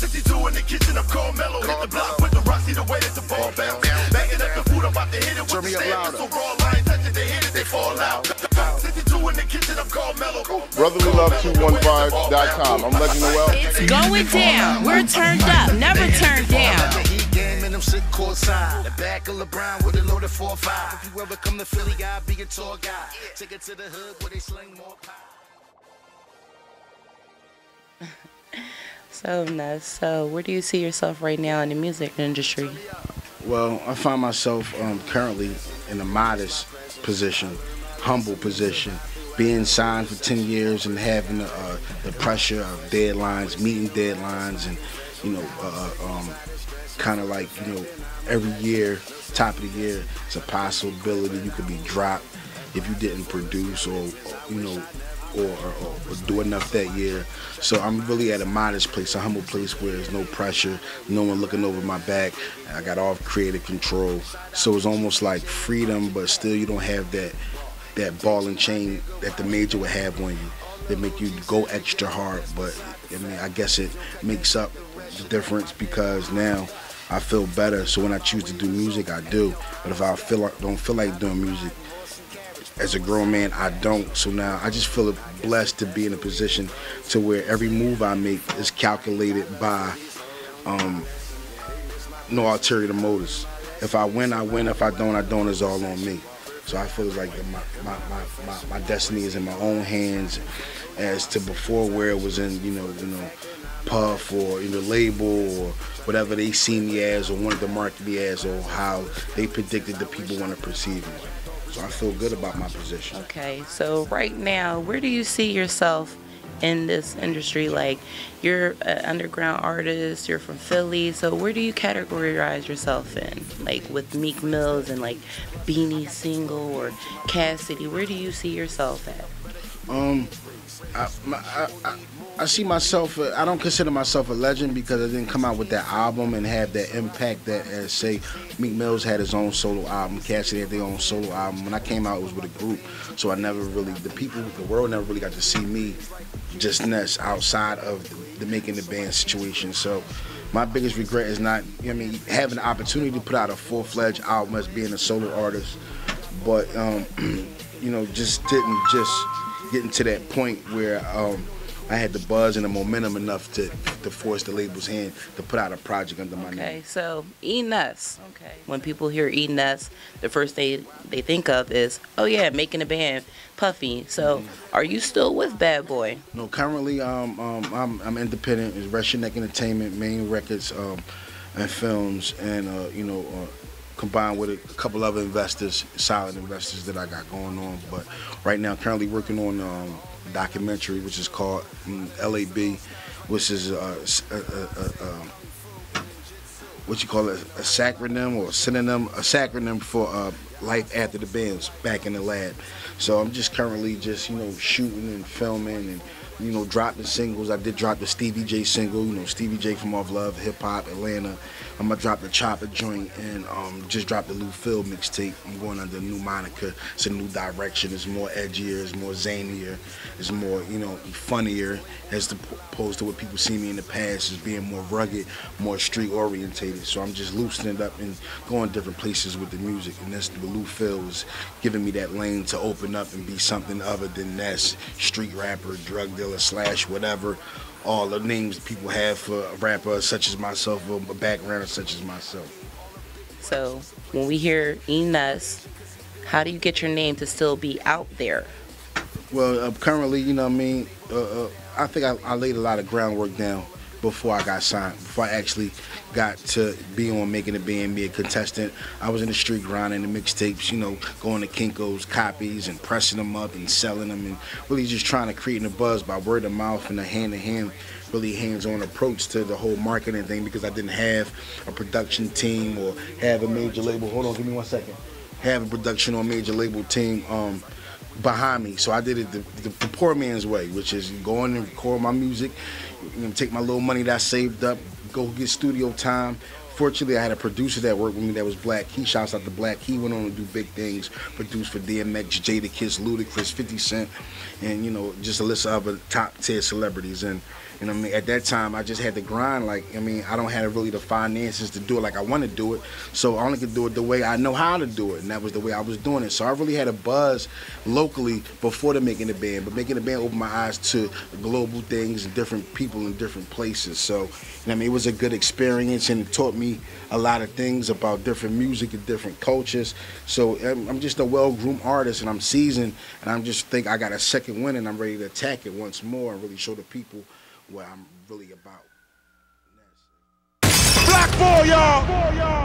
62 in the kitchen, I'm called mellow. Hit the block with the rock, see the way that the ball bounce. Banging up the food, I'm about to hit it with the stamp. So raw line, touch it, they hit it, they fall out. 62 in the kitchen, I'm called mellow. BL215Raadio.com. I'm letting you know. It's going down. We're turned up, never turned down. And I'm sitting courtside. The back of LeBron with a loaded 4-5. If you ever come to Philly, I'll be a tour guy. Take it to the hood where they sling more pie. So, Ness, so where do you see yourself right now in the music industry? Well, I find myself currently in a modest position, humble position, being signed for 10 years and having the pressure of deadlines, meeting deadlines, and kind of like, every year, top of the year, it's a possibility you could be dropped if you didn't produce or do enough that year. So I'm really at a modest place, a humble place where there's no pressure, no one looking over my back. I got all creative control. So it's almost like freedom, but still you don't have that ball and chain that the major would have on you. They make you go extra hard, but I mean, I guess it makes up the difference because now I feel better. So when I choose to do music, I do. But if I don't feel like doing music, as a grown man, I don't. So now I just feel blessed to be in a position to where every move I make is calculated by no ulterior motives. If I win, I win. If I don't, it's all on me. So I feel like my destiny is in my own hands as to before where it was in, Puff or label or whatever they see me as or wanted to market me as or how they predicted the people want to perceive me. So I feel good about my position. Okay, so right now, where do you see yourself in this industry? Like, you're an underground artist, you're from Philly, so where do you categorize yourself in? Like with Meek Mills and like Beanie Single or Cassidy, where do you see yourself at? I see myself, I don't consider myself a legend because I didn't come out with that album and have that impact that, as say, Meek Mills had his own solo album, Cassidy had their own solo album. When I came out, it was with a group, so I never really, the world never really got to see me, just Ness, outside of the making the band situation. So my biggest regret is not, having the opportunity to put out a full-fledged album as being a solo artist, but, just didn't getting to that point where I had the buzz and the momentum enough to force the label's hand to put out a project under my name. Okay, so E Ness. Okay. When people hear E Ness, the first thing they think of is, oh yeah, making a band, Puffy. So are you still with Bad Boy? No, currently I'm independent. It's Redneck Entertainment, Main Records, and Films, and combined with a couple other investors, solid investors that I got going on. But right now, currently working on a documentary which is called LAB, which is what you call it, a sacronym or a synonym, a sacronym for life after the band's back in the lab. So I'm just currently shooting and filming and dropping singles. I did drop the Stevie J single, Stevie J from Off Love, Hip Hop, Atlanta. I'm gonna drop the Chopper joint and just dropped the Lou Phil mixtape. I'm going under a new moniker. It's a new direction. It's more edgier. It's more zanier. It's more, funnier as opposed to what people see me in the past as being more rugged, more street orientated. So I'm just loosening it up and going different places with the music. And that's what Lou Phil was giving me that lane to open up and be something other than that street rapper, drug dealer / whatever. All the names people have for a rapper such as myself or a backgrounder such as myself. So when we hear E Ness, how do you get your name to still be out there? Well, currently, I think I laid a lot of groundwork down before I got signed, before I actually got to be on Making the Band, be a contestant. I was in the street grinding the mixtapes, going to Kinko's, copies, and pressing them up and selling them, and really just trying to create a buzz by word of mouth and a hand-to-hand, really hands-on approach to the whole marketing thing because I didn't have a production team or have a major label. Hold on, give me 1 second. Have a production or major label team behind me. So I did it the poor man's way, which is go in and record my music, take my little money that I saved up, go get studio time. Fortunately, I had a producer that worked with me that was Black. He shouts out to Black. He went on to do big things, produced for DMX, Jadakiss, Ludacris, 50 Cent, and just a list of other top tier celebrities. And You know what I mean? At that time, I just had to grind. Like, I mean, I don't have really the finances to do it like I want to do it. So I only could do it the way I know how to do it, and that was the way I was doing it. So I really had a buzz locally before the Making the Band, but Making the Band opened my eyes to global things and different people in different places. So, you know what I mean, it was a good experience, and it taught me a lot of things about different music and different cultures. So I'm just a well-groomed artist, and I'm seasoned, and I'm just think I got a second win, and I'm ready to attack it once more and really show the people what I'm really about. Black boy, y'all.